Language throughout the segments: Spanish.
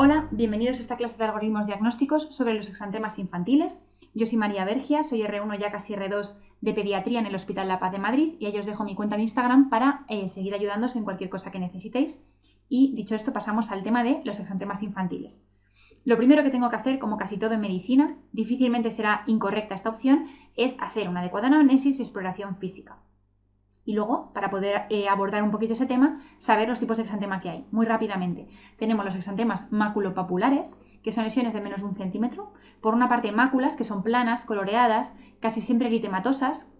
Hola, bienvenidos a esta clase de algoritmos diagnósticos sobre los exantemas infantiles. Yo soy María Bergia, soy R1 ya casi R2 de pediatría en el Hospital La Paz de Madrid y ahí os dejo mi cuenta en Instagram para seguir ayudándoos en cualquier cosa que necesitéis. Y dicho esto, pasamos al tema de los exantemas infantiles. Lo primero que tengo que hacer, como casi todo en medicina, difícilmente será incorrecta esta opción, es hacer una adecuada anamnesis y exploración física. Y luego, para poder abordar un poquito ese tema, saber los tipos de exantema que hay. Muy rápidamente, tenemos los exantemas maculopapulares, que son lesiones de menos de 1 centímetro. Por una parte, máculas, que son planas, coloreadas, casi siempre eritematosas,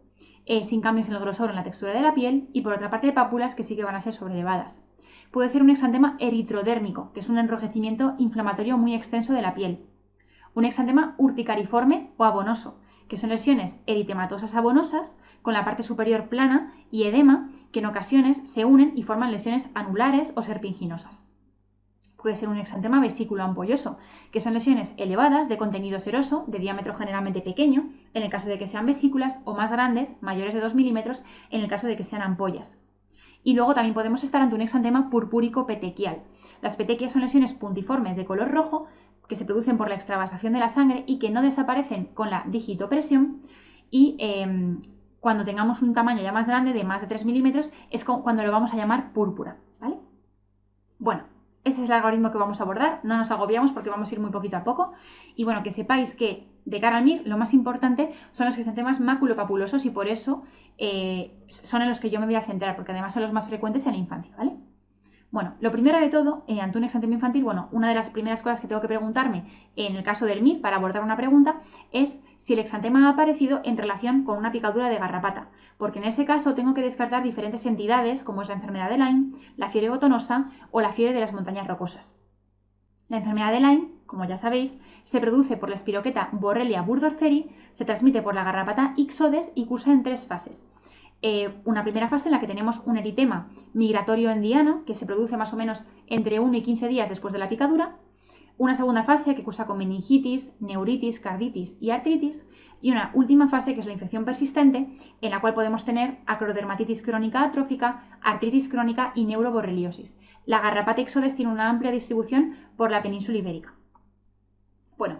sin cambios en el grosor o en la textura de la piel. Y por otra parte, pápulas, que sí que van a ser sobrelevadas. Puede ser un exantema eritrodérmico, que es un enrojecimiento inflamatorio muy extenso de la piel. Un exantema urticariforme o abonoso, que son lesiones eritematosas abonosas con la parte superior plana y edema que en ocasiones se unen y forman lesiones anulares o serpiginosas. Puede ser un exantema vesículo ampolloso, que son lesiones elevadas de contenido seroso, de diámetro generalmente pequeño, en el caso de que sean vesículas, o más grandes, mayores de 2 milímetros, en el caso de que sean ampollas. Y luego también podemos estar ante un exantema purpúrico petequial. Las petequias son lesiones puntiformes de color rojo que se producen por la extravasación de la sangre y que no desaparecen con la digitopresión y cuando tengamos un tamaño ya más grande, de más de 3 milímetros, es cuando lo vamos a llamar púrpura, ¿vale? Bueno, este es el algoritmo que vamos a abordar, no nos agobiamos porque vamos a ir muy poquito a poco y bueno, que sepáis que de cara al MIR lo más importante son los exantemas maculopapulosos y por eso son en los que yo me voy a centrar porque además son los más frecuentes en la infancia, ¿vale? Bueno, lo primero de todo, ante un exantema infantil, una de las primeras cosas que tengo que preguntarme en el caso del MIR para abordar una pregunta es si el exantema ha aparecido en relación con una picadura de garrapata, porque en ese caso tengo que descartar diferentes entidades como es la enfermedad de Lyme, la fiebre botonosa o la fiebre de las montañas rocosas. La enfermedad de Lyme, como ya sabéis, se produce por la espiroqueta Borrelia burgdorferi, se transmite por la garrapata Ixodes y cursa en 3 fases. Una primera fase en la que tenemos un eritema migratorio en diana, que se produce más o menos entre 1 y 15 días después de la picadura. Una segunda fase que cursa con meningitis, neuritis, carditis y artritis. Y una última fase que es la infección persistente, en la cual podemos tener acrodermatitis crónica atrófica, artritis crónica y neuroborreliosis. La garrapata Ixodes tiene una amplia distribución por la península ibérica. Bueno,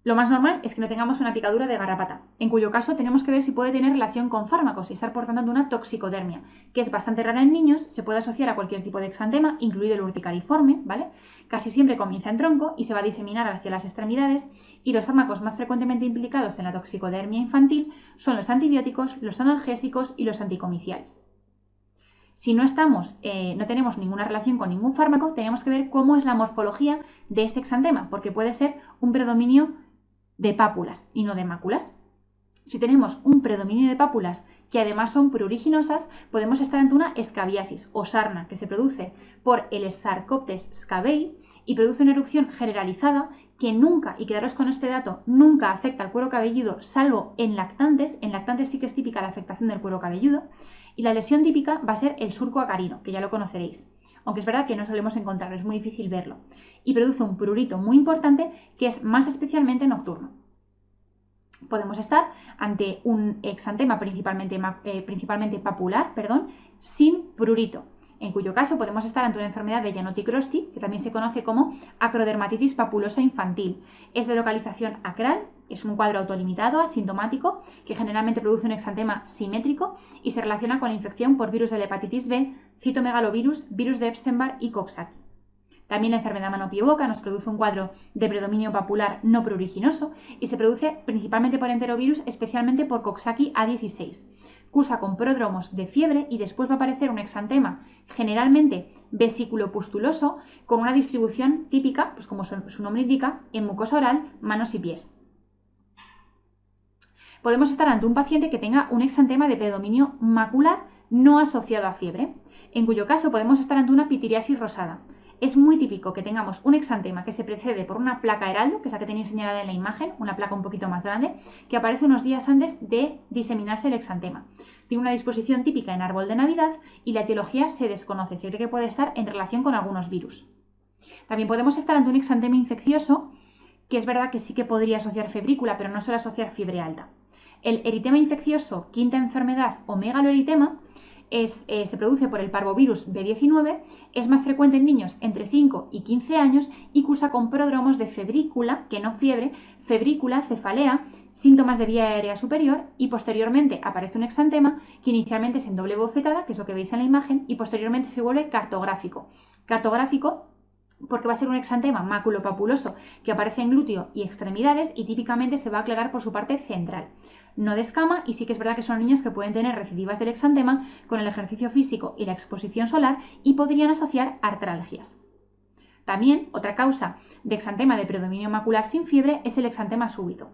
lo más normal es que no tengamos una picadura de garrapata, en cuyo caso tenemos que ver si puede tener relación con fármacos y estar portando una toxicodermia, que es bastante rara en niños, se puede asociar a cualquier tipo de exantema, incluido el urticariforme, ¿vale? Casi siempre comienza en tronco y se va a diseminar hacia las extremidades y los fármacos más frecuentemente implicados en la toxicodermia infantil son los antibióticos, los analgésicos y los anticomiciales. Si no tenemos ninguna relación con ningún fármaco, tenemos que ver cómo es la morfología de este exantema, porque puede ser un predominio de pápulas y no de máculas. Si tenemos un predominio de pápulas que además son pruriginosas, podemos estar ante una escabiasis o sarna que se produce por el Sarcoptes scabei y produce una erupción generalizada que nunca, y quedaros con este dato, nunca afecta al cuero cabelludo salvo en lactantes. En lactantes sí que es típica la afectación del cuero cabelludo y la lesión típica va a ser el surco acarino, que ya lo conoceréis. Aunque es verdad que no solemos encontrarlo, es muy difícil verlo. Y produce un prurito muy importante que es más especialmente nocturno. Podemos estar ante un exantema principalmente papular, sin prurito, en cuyo caso podemos estar ante una enfermedad de Janotti-Crosty, que también se conoce como acrodermatitis papulosa infantil. Es de localización acral, es un cuadro autolimitado, asintomático, que generalmente produce un exantema simétrico y se relaciona con la infección por virus de la hepatitis B, citomegalovirus, virus de Epstein-Barr y Coxsackie. También la enfermedad mano-pie-boca nos produce un cuadro de predominio papular no pruriginoso y se produce principalmente por enterovirus, especialmente por Coxsackie A16. Cursa con prodromos de fiebre y después va a aparecer un exantema generalmente vesículo-pustuloso con una distribución típica, pues como su nombre indica, en mucosa oral, manos y pies. Podemos estar ante un paciente que tenga un exantema de predominio macular no asociado a fiebre, en cuyo caso podemos estar ante una pitiriasis rosada. Es muy típico que tengamos un exantema que se precede por una placa heraldo, que es la que tenéis señalada en la imagen, una placa un poquito más grande, que aparece unos días antes de diseminarse el exantema. Tiene una disposición típica en árbol de Navidad y la etiología se desconoce, se cree que puede estar en relación con algunos virus. También podemos estar ante un exantema infeccioso, que es verdad que sí que podría asociar febrícula, pero no suele asociar fiebre alta. El eritema infeccioso, quinta enfermedad o megaloeritema, se produce por el parvovirus B19, es más frecuente en niños entre 5 y 15 años y cursa con pródromos de febrícula, que no fiebre, febrícula, cefalea, síntomas de vía aérea superior y posteriormente aparece un exantema que inicialmente es en doble bofetada, que es lo que veis en la imagen, y posteriormente se vuelve cartográfico. Cartográfico porque va a ser un exantema maculopapuloso que aparece en glúteo y extremidades y típicamente se va a aclarar por su parte central. No descama y sí que es verdad que son niños que pueden tener recidivas del exantema con el ejercicio físico y la exposición solar y podrían asociar artralgias. También, otra causa de exantema de predominio macular sin fiebre es el exantema súbito.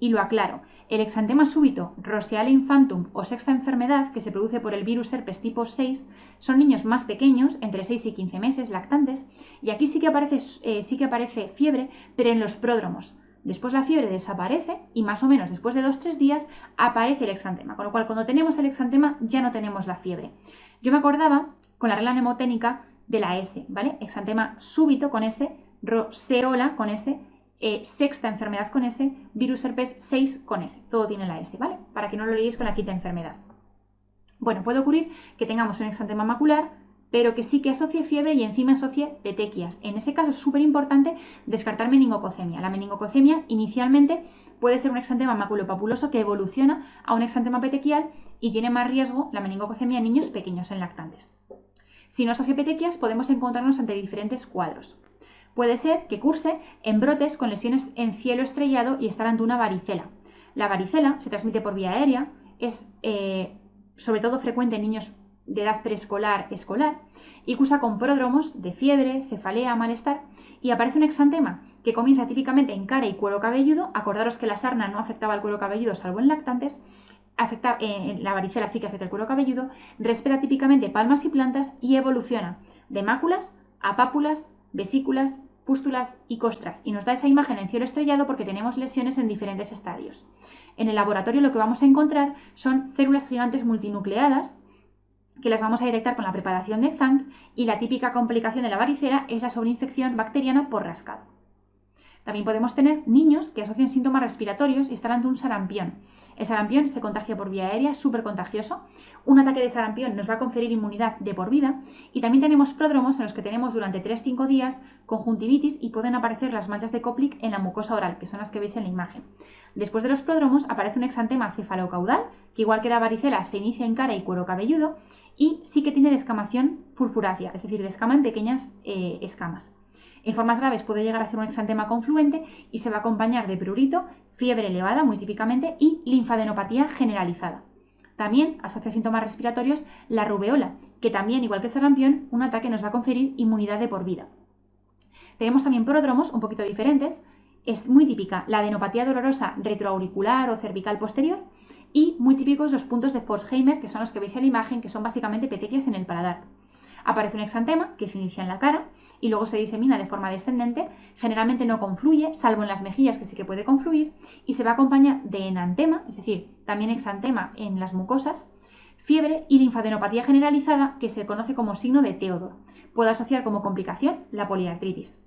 Y lo aclaro, el exantema súbito, Roseale infantum o sexta enfermedad, que se produce por el virus herpes tipo 6, son niños más pequeños, entre 6 y 15 meses, lactantes, y aquí sí que aparece fiebre, pero en los pródromos. Después la fiebre desaparece y más o menos después de 2-3 días aparece el exantema, con lo cual cuando tenemos el exantema ya no tenemos la fiebre. Yo me acordaba con la regla mnemotécnica de la S, ¿vale? Exantema súbito con S, roseola con S, sexta enfermedad con S, virus herpes 6 con S. Todo tiene la S, ¿vale? Para que no lo liéis con la quinta enfermedad. Bueno, puede ocurrir que tengamos un exantema macular, pero que sí que asocie fiebre y encima asocie petequias. En ese caso es súper importante descartar meningococemia. La meningococemia inicialmente puede ser un exantema maculopapuloso que evoluciona a un exantema petequial y tiene más riesgo la meningococemia en niños pequeños, en lactantes. Si no asocia petequias, podemos encontrarnos ante diferentes cuadros. Puede ser que curse en brotes con lesiones en cielo estrellado y estar ante una varicela. La varicela se transmite por vía aérea, es sobre todo frecuente en niños de edad preescolar, escolar, y cursa con pródromos de fiebre, cefalea, malestar, y aparece un exantema que comienza típicamente en cara y cuero cabelludo. Acordaros que la sarna no afectaba al cuero cabelludo salvo en lactantes, la varicela sí que afecta el cuero cabelludo, respeta típicamente palmas y plantas y evoluciona de máculas a pápulas, vesículas, pústulas y costras, y nos da esa imagen en cielo estrellado porque tenemos lesiones en diferentes estadios. En el laboratorio lo que vamos a encontrar son células gigantes multinucleadas que las vamos a detectar con la preparación de Zank, y la típica complicación de la varicela es la sobreinfección bacteriana por rascado. También podemos tener niños que asocian síntomas respiratorios y están ante un sarampión. El sarampión se contagia por vía aérea, es súper contagioso. Un ataque de sarampión nos va a conferir inmunidad de por vida. Y también tenemos pródromos en los que tenemos durante 3-5 días conjuntivitis y pueden aparecer las manchas de Koplik en la mucosa oral, que son las que veis en la imagen. Después de los pródromos aparece un exantema cefalocaudal, que igual que la varicela se inicia en cara y cuero cabelludo, y sí que tiene descamación furfurácea, es decir, descama en pequeñas escamas. En formas graves puede llegar a ser un exantema confluente y se va a acompañar de prurito, fiebre elevada muy típicamente y linfadenopatía generalizada. También asocia síntomas respiratorios la rubeola, que también, igual que el sarampión, un ataque nos va a conferir inmunidad de por vida. Tenemos también pródromos un poquito diferentes. Es muy típica la adenopatía dolorosa retroauricular o cervical posterior y muy típicos los puntos de Forsheimer, que son los que veis en la imagen, que son básicamente petequias en el paladar. Aparece un exantema que se inicia en la cara y luego se disemina de forma descendente, generalmente no confluye, salvo en las mejillas que sí que puede confluir, y se va a acompañar de enantema, es decir, también exantema en las mucosas, fiebre y linfadenopatía generalizada, que se conoce como signo de Theodor. Puede asociar como complicación la poliartritis.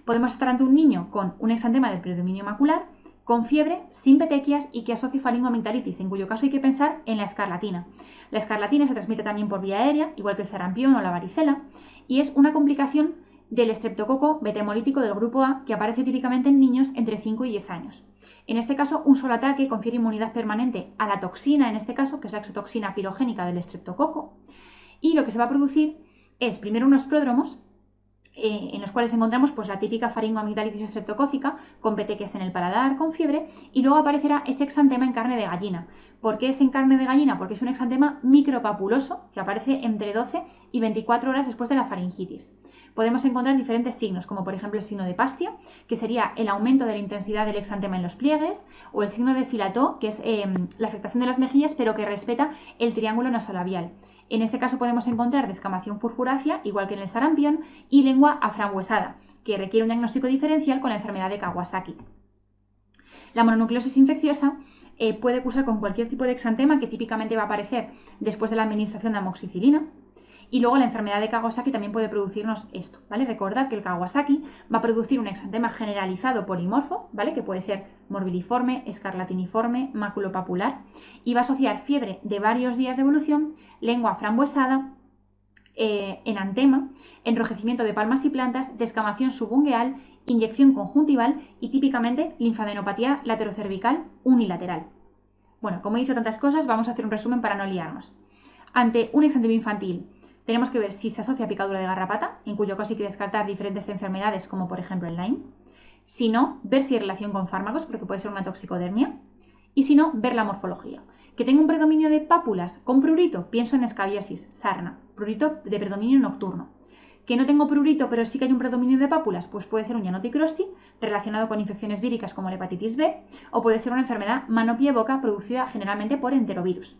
Podemos estar ante un niño con un exantema de predominio macular, con fiebre, sin petequias y que asocie faringoamigdalitis, en cuyo caso hay que pensar en la escarlatina. La escarlatina se transmite también por vía aérea, igual que el sarampión o la varicela, y es una complicación del estreptococo beta-hemolítico del grupo A que aparece típicamente en niños entre 5 y 10 años. En este caso, un solo ataque confiere inmunidad permanente a la toxina, en este caso, que es la exotoxina pirogénica del estreptococo, y lo que se va a producir es primero unos pródromos, en los cuales encontramos pues, la típica faringoamigdalitis estreptocócica con petequias en el paladar, con fiebre, y luego aparecerá ese exantema en carne de gallina. ¿Por qué es en carne de gallina? Porque es un exantema micropapuloso que aparece entre 12 y 24 horas después de la faringitis. Podemos encontrar diferentes signos, como por ejemplo el signo de Pastia, que sería el aumento de la intensidad del exantema en los pliegues, o el signo de Filató, que es la afectación de las mejillas, pero que respeta el triángulo nasolabial. En este caso podemos encontrar descamación furfurácea, igual que en el sarampión, y lengua aframbuesada, que requiere un diagnóstico diferencial con la enfermedad de Kawasaki. La mononucleosis infecciosa puede cursar con cualquier tipo de exantema que típicamente va a aparecer después de la administración de amoxicilina, Y luego la enfermedad de Kawasaki también puede producirnos esto, ¿vale? Recordad que el Kawasaki va a producir un exantema generalizado polimorfo, ¿vale? Que puede ser morbiliforme, escarlatiniforme, maculopapular, y va a asociar fiebre de varios días de evolución, lengua frambuesada, enantema, enrojecimiento de palmas y plantas, descamación subungueal, inyección conjuntival y típicamente linfadenopatía laterocervical unilateral. Bueno, como he dicho tantas cosas, vamos a hacer un resumen para no liarnos. Ante un exantema infantil, tenemos que ver si se asocia a picadura de garrapata, en cuyo caso hay que descartar diferentes enfermedades como por ejemplo el Lyme. Si no, ver si hay relación con fármacos, porque puede ser una toxicodermia. Y si no, ver la morfología. Que tengo un predominio de pápulas con prurito, pienso en escabiosis, sarna, prurito de predominio nocturno. Que no tengo prurito, pero sí que hay un predominio de pápulas, pues puede ser un Gianotti-Crosty relacionado con infecciones víricas como la hepatitis B, o puede ser una enfermedad mano-pie-boca producida generalmente por enterovirus.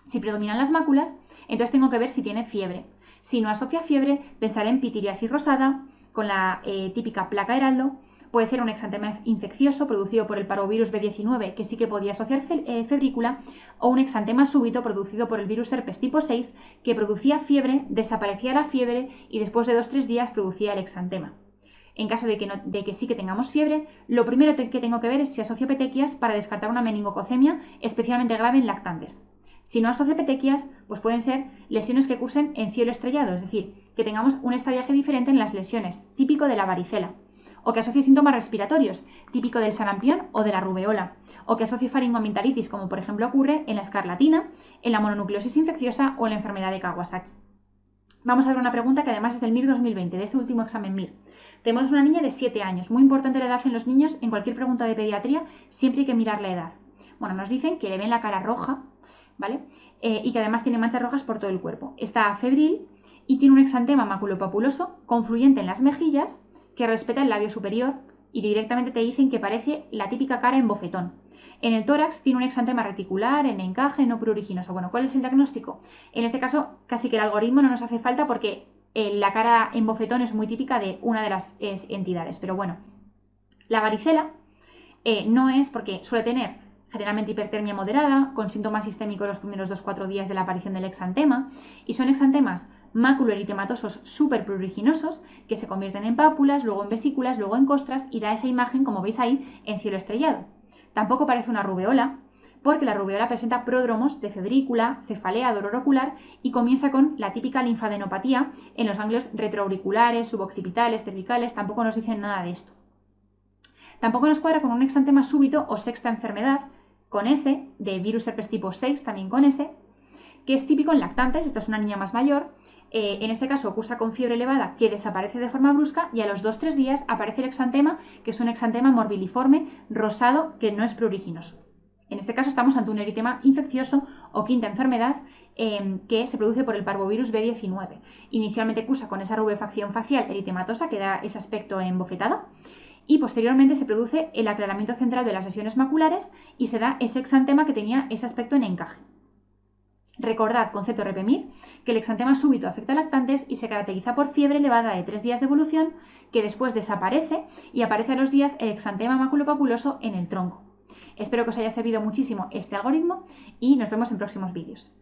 Si predominan las máculas, entonces tengo que ver si tiene fiebre. Si no asocia fiebre, pensaré en pitiriasis rosada, con la típica placa heraldo. Puede ser un exantema infeccioso producido por el parvovirus B19, que sí que podía asociar febrícula, o un exantema súbito producido por el virus herpes tipo 6, que producía fiebre, desaparecía la fiebre y después de 2-3 días producía el exantema. En caso de que sí que tengamos fiebre, lo primero que tengo que ver es si asocio petequias para descartar una meningococemia especialmente grave en lactantes. Si no asocio petequias, pues pueden ser lesiones que cursen en cielo estrellado, es decir, que tengamos un estadiaje diferente en las lesiones, típico de la varicela, o que asocie síntomas respiratorios, típico del sarampión o de la rubeola, o que asocie faringoamigdalitis, como por ejemplo ocurre en la escarlatina, en la mononucleosis infecciosa o en la enfermedad de Kawasaki. Vamos a ver una pregunta que además es del MIR 2020, de este último examen MIR. Tenemos una niña de 7 años, muy importante la edad en los niños, en cualquier pregunta de pediatría siempre hay que mirar la edad. Bueno, nos dicen que le ven la cara roja, ¿vale? Y que además tiene manchas rojas por todo el cuerpo. Está febril y tiene un exantema maculopapuloso confluyente en las mejillas que respeta el labio superior y directamente te dicen que parece la típica cara en bofetón. En el tórax tiene un exantema reticular, en encaje, no pruriginoso. Bueno, ¿cuál es el diagnóstico? En este caso, casi que el algoritmo no nos hace falta porque la cara en bofetón es muy típica de una de las entidades. Pero bueno, la varicela no es porque suele tener generalmente hipertermia moderada, con síntomas sistémicos los primeros 2-4 días de la aparición del exantema, y son exantemas maculoeritematosos súper pruriginosos que se convierten en pápulas, luego en vesículas, luego en costras y da esa imagen, como veis ahí, en cielo estrellado. Tampoco parece una rubeola, porque la rubeola presenta pródromos de febrícula, cefalea, dolor ocular y comienza con la típica linfadenopatía en los ganglios retroauriculares, suboccipitales, cervicales, tampoco nos dicen nada de esto. Tampoco nos cuadra con un exantema súbito o sexta enfermedad, con S, de virus herpes tipo 6, también con S, que es típico en lactantes, esta es una niña más mayor, en este caso cursa con fiebre elevada que desaparece de forma brusca y a los 2-3 días aparece el exantema, que es un exantema morbiliforme rosado que no es pruriginoso. En este caso estamos ante un eritema infeccioso o quinta enfermedad que se produce por el parvovirus B19. Inicialmente cursa con esa rubefacción facial eritematosa que da ese aspecto embofetada y posteriormente se produce el aclaramiento central de las lesiones maculares y se da ese exantema que tenía ese aspecto en encaje. Recordad, concepto RPMIR, que el exantema súbito afecta a lactantes y se caracteriza por fiebre elevada de 3 días de evolución que después desaparece y aparece a los días el exantema maculopapuloso en el tronco. Espero que os haya servido muchísimo este algoritmo y nos vemos en próximos vídeos.